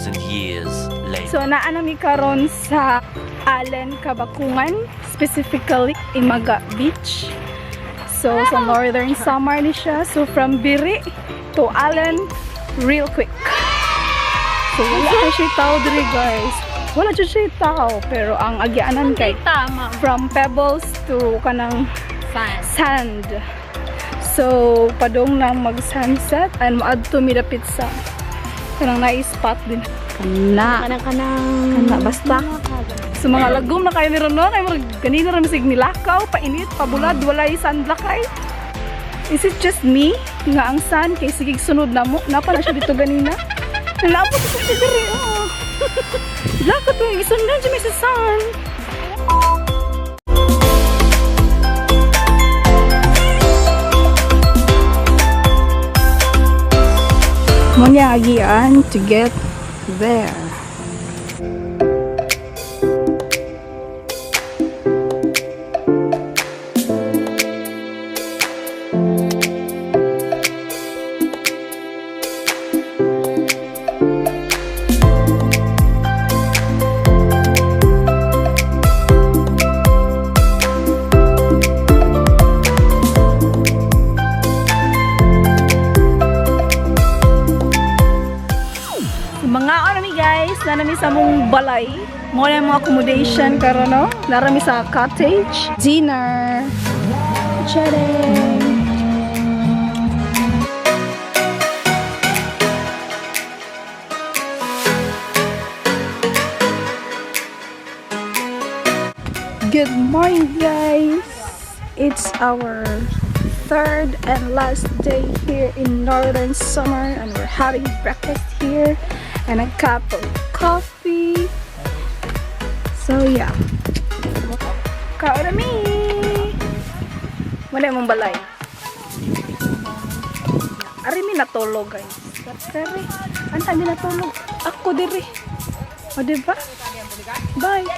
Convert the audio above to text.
2,000 years later. So naanami karon sa Allen, Cabacungan, specifically Imaga Beach. So sa Northern Samar ni siya. So from Biri to Allen, real quick. So wala na siya tao diri guys. Wala siya tao, pero ang agianan kay from pebbles to kanang sand. So padong nang mag-sunset and maadto mi dapit sa kanang na-spot din. Kana basta. So mga lagom na kayo ni Rono, ay ganina rin sig nilakaw, painit, pabulad, walay sunblock. Is it just me nga ang sun kay sigig sunod na mo? Napa na siya dito ganina? Nalabot ko siya diri. Lakot mo, isundan siya may sa sun. Muna agian to get there. Narami sa mong balay. Muna yung mga accommodation karon no? Narami sa cottage. Dinner. Charing. Good morning guys. It's our third and last day here in Northern Samar and we're having breakfast here and a cup of coffee. So yeah. Kaon mi. Wala mong balay. Ari mi natulog guys. Pero anta mi natulog. Ako diri. O diba? Bye.